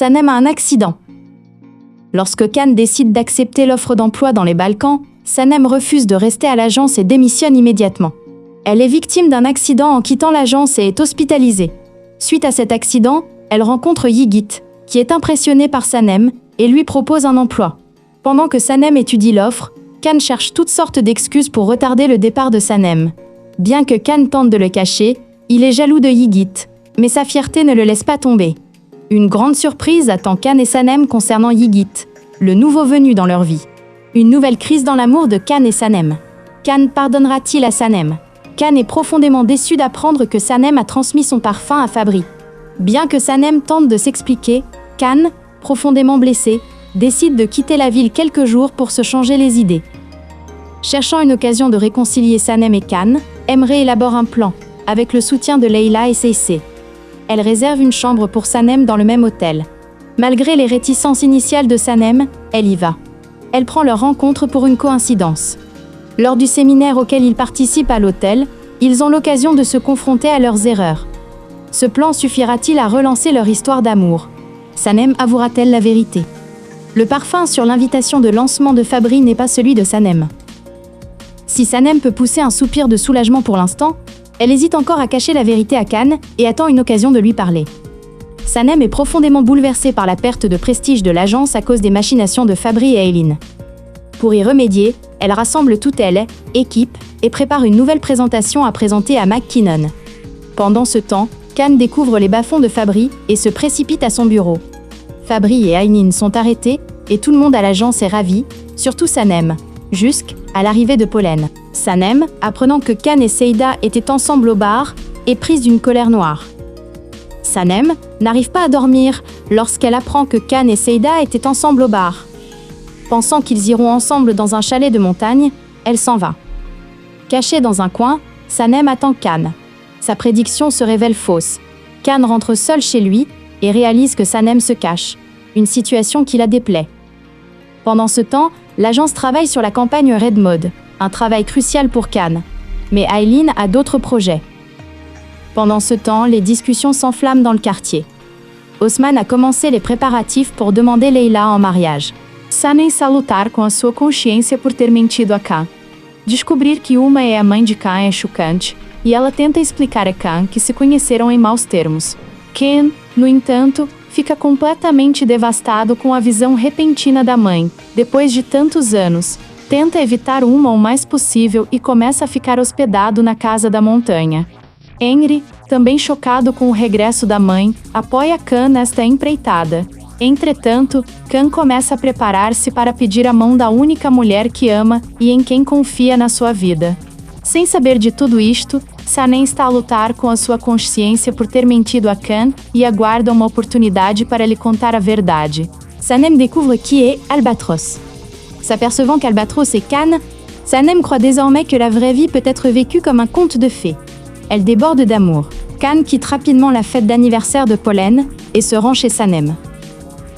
Sanem a un accident. Lorsque Can décide d'accepter l'offre d'emploi dans les Balkans, Sanem refuse de rester à l'agence et démissionne immédiatement. Elle est victime d'un accident en quittant l'agence et est hospitalisée. Suite à cet accident, elle rencontre Yigit, qui est impressionné par Sanem et lui propose un emploi. Pendant que Sanem étudie l'offre, Can cherche toutes sortes d'excuses pour retarder le départ de Sanem. Bien que Can tente de le cacher, il est jaloux de Yigit, mais sa fierté ne le laisse pas tomber. Une grande surprise attend Can et Sanem concernant Yigit, le nouveau venu dans leur vie. Une nouvelle crise dans l'amour de Can et Sanem. Can pardonnera-t-il à Sanem? Can est profondément déçu d'apprendre que Sanem a transmis son parfum à Fabri. Bien que Sanem tente de s'expliquer, Can, profondément blessé, décide de quitter la ville quelques jours pour se changer les idées. Cherchant une occasion de réconcilier Sanem et Can, Emre élabore un plan, avec le soutien de Leila et Seysé. Elle réserve une chambre pour Sanem dans le même hôtel. Malgré les réticences initiales de Sanem, elle y va. Elle prend leur rencontre pour une coïncidence. Lors du séminaire auquel ils participent à l'hôtel, ils ont l'occasion de se confronter à leurs erreurs. Ce plan suffira-t-il à relancer leur histoire d'amour? Sanem avouera-t-elle la vérité? Le parfum sur l'invitation de lancement de Fabri n'est pas celui de Sanem. Si Sanem peut pousser un soupir de soulagement pour l'instant, elle hésite encore à cacher la vérité à Can et attend une occasion de lui parler. Sanem est profondément bouleversée par la perte de prestige de l'agence à cause des machinations de Fabri et Aileen. Pour y remédier, elle rassemble toute équipe, et prépare une nouvelle présentation à présenter à McKinnon. Pendant ce temps, Can découvre les bas-fonds de Fabri et se précipite à son bureau. Fabri et Aileen sont arrêtés et tout le monde à l'agence est ravi, surtout Sanem, jusqu'à l'arrivée de Pollen. Sanem, apprenant que Can et Seida étaient ensemble au bar, est prise d'une colère noire. Sanem n'arrive pas à dormir lorsqu'elle apprend que Can et Seida étaient ensemble au bar. Pensant qu'ils iront ensemble dans un chalet de montagne, elle s'en va. Cachée dans un coin, Sanem attend Can. Sa prédiction se révèle fausse. Can rentre seul chez lui et réalise que Sanem se cache, une situation qui la déplaît. Pendant ce temps, l'agence travaille sur la campagne Red Mode, un travail crucial pour Can. Mais Aileen a d'autres projets. Pendant ce temps, les discussions s'enflamment dans le quartier. Osman a commencé les préparatifs pour demander Leila en mariage. Sanem está a lutar com a sua consciência por ter mentido a Can. Descobrir que uma é a mãe de Can é chocante, e ela tenta explicar a Can que se conheceram em maus termos. Ken, no entanto, fica completamente devastado com a visão repentina da mãe, depois de tantos anos. Tenta evitar uma o mais possível e começa a ficar hospedado na casa da montanha. Henry, também chocado com o regresso da mãe, apoia Can nesta empreitada. Entretanto, Can começa a preparar-se para pedir a mão da única mulher que ama e em quem confia na sua vida. Sem saber de tudo isto, Sanem está a lutar com a sua consciência por ter mentido a Can e aguarda uma oportunidade para lhe contar a verdade. Sanem découvre qui est Albatros. S'apercevant qu'Albatros est Can, Sanem croit désormais que la vraie vie peut être vécue comme un conte de fées. Elle déborde d'amour. Can quitte rapidement la fête d'anniversaire de Pollen et se rend chez Sanem.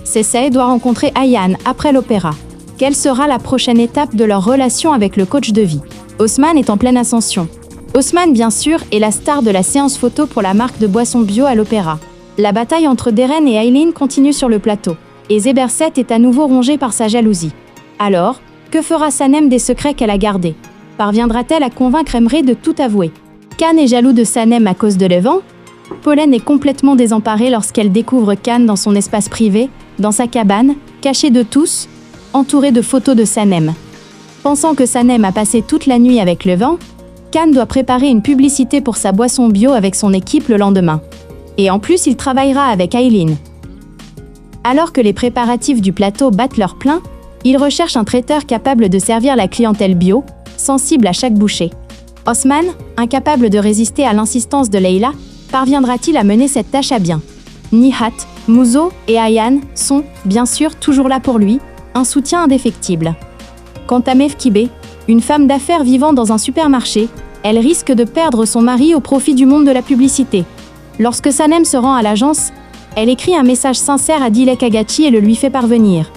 Seysé doit rencontrer Ayaan après l'opéra. Quelle sera la prochaine étape de leur relation avec le coach de vie? Osman est en pleine ascension. Osman, bien sûr, est la star de la séance photo pour la marque de boissons bio à l'opéra. La bataille entre Deren et Aileen continue sur le plateau. Et Zeberset est à nouveau rongé par sa jalousie. Alors, que fera Sanem des secrets qu'elle a gardés? Parviendra-t-elle à convaincre Emre de tout avouer? Can est jaloux de Sanem à cause de l'évent? Pollen est complètement désemparée lorsqu'elle découvre Can dans son espace privé, dans sa cabane, cachée de tous, entourée de photos de Sanem. Pensant que Sanem a passé toute la nuit avec le vent, Can doit préparer une publicité pour sa boisson bio avec son équipe le lendemain. Et en plus, il travaillera avec Aileen. Alors que les préparatifs du plateau battent leur plein, il recherche un traiteur capable de servir la clientèle bio, sensible à chaque bouchée. Osman, incapable de résister à l'insistance de Leila, parviendra-t-il à mener cette tâche à bien? Nihat, Muzo et Ayaan sont, bien sûr, toujours là pour lui, un soutien indéfectible. Quant à Mefkibé, une femme d'affaires vivant dans un supermarché, elle risque de perdre son mari au profit du monde de la publicité. Lorsque Sanem se rend à l'agence, elle écrit un message sincère à Dilek Agachi et le lui fait parvenir.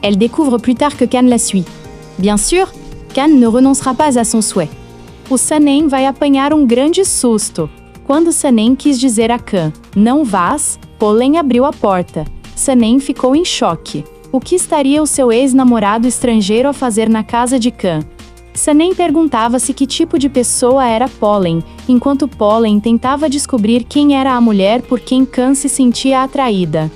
Elle découvre plus tard que Can la suit. Bien sûr, Can ne renoncera pas à son souhait. O Sanem vai apanhar grande susto. Quando Sanem quis dizer a Can, não vás, Pollen abriu a porta. Sanem ficou em choque. O que estaria o seu ex-namorado estrangeiro a fazer na casa de Khan? Sanem perguntava-se que tipo de pessoa era Pollen, enquanto Pollen tentava descobrir quem era a mulher por quem Khan se sentia atraída.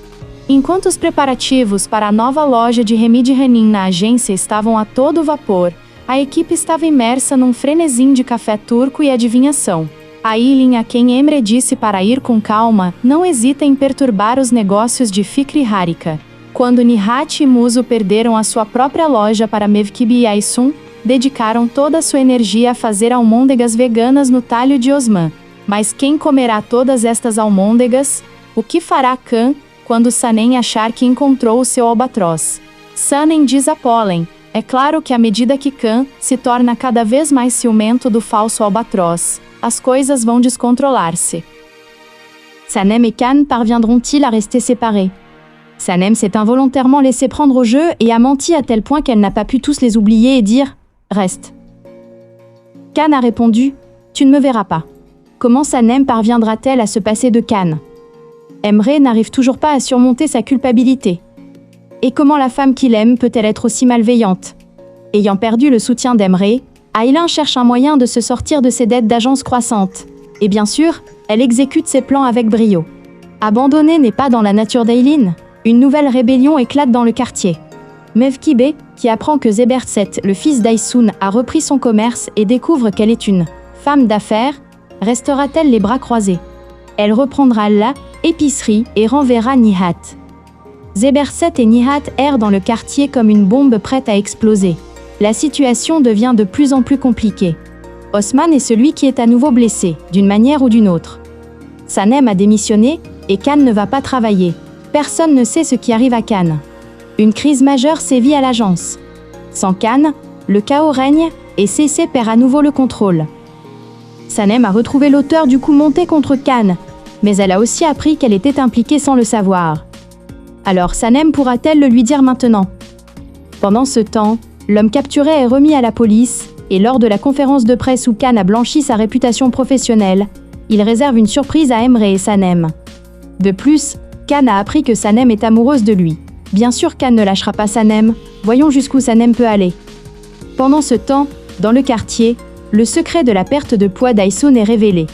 Enquanto os preparativos para a nova loja de Remy de Renin na agência estavam a todo vapor, a equipe estava imersa num frenesim de café turco e adivinhação. Aylin, a quem Emre disse para ir com calma, não hesita em perturbar os negócios de Fikri Harika. Quando Nihat e Muzo perderam a sua própria loja para Mevkibe e Aysun, dedicaram toda a sua energia a fazer almôndegas veganas no talho de Osman. Mas quem comerá todas estas almôndegas? O que fará Khan quando Sanem achar que encontrou o seu albatroz? Sanem diz a Pollen: é claro que à medida que Khan se torna cada vez mais ciumento do falso albatroz, as coisas vão descontrolar-se. Sanem et Khan parviendront-ils à rester séparés? Sanem s'est involontairement laissé prendre au jeu et a menti à tel point qu'elle n'a pas pu tous les oublier et dire « Reste ». Khan a répondu « Tu ne me verras pas ». Comment Sanem parviendra-t-elle à se passer de Khan? Emre n'arrive toujours pas à surmonter sa culpabilité. Et comment la femme qu'il aime peut-elle être aussi malveillante? Ayant perdu le soutien d'Emre, Aylin cherche un moyen de se sortir de ses dettes d'agence croissantes. Et bien sûr, elle exécute ses plans avec brio. Abandonner n'est pas dans la nature d'Aylin. Une nouvelle rébellion éclate dans le quartier. Mevkibe, qui apprend que Zeberset, le fils d'Aysun, a repris son commerce et découvre qu'elle est une femme d'affaires, restera-t-elle les bras croisés? Elle reprendra la épicerie et renverra Nihat. Zeberset et Nihat errent dans le quartier comme une bombe prête à exploser. La situation devient de plus en plus compliquée. Osman est celui qui est à nouveau blessé, d'une manière ou d'une autre. Sanem a démissionné, et Khan ne va pas travailler. Personne ne sait ce qui arrive à Khan. Une crise majeure sévit à l'agence. Sans Khan, le chaos règne, et CC perd à nouveau le contrôle. Sanem a retrouvé l'auteur du coup monté contre Khan, mais elle a aussi appris qu'elle était impliquée sans le savoir. Alors Sanem pourra-t-elle le lui dire maintenant? Pendant ce temps, l'homme capturé est remis à la police, et lors de la conférence de presse où Khan a blanchi sa réputation professionnelle, il réserve une surprise à Emre et Sanem. De plus, Khan a appris que Sanem est amoureuse de lui. Bien sûr, Khan ne lâchera pas Sanem, voyons jusqu'où Sanem peut aller. Pendant ce temps, dans le quartier, le secret de la perte de poids d'Aysun est révélé.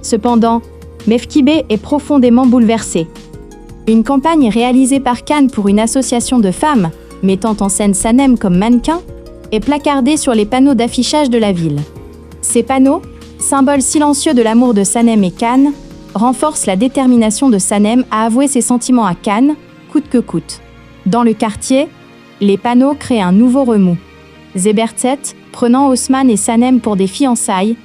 Cependant, Mevkibe est profondément bouleversé. Une campagne réalisée par Khan pour une association de femmes, mettant en scène Sanem comme mannequin, est placardée sur les panneaux d'affichage de la ville. Ces panneaux, symboles silencieux de l'amour de Sanem et Khan, renforcent la détermination de Sanem à avouer ses sentiments à Khan, coûte que coûte. Dans le quartier, les panneaux créent un nouveau remous. Zeberset, prenant Osman et Sanem pour des fiançailles,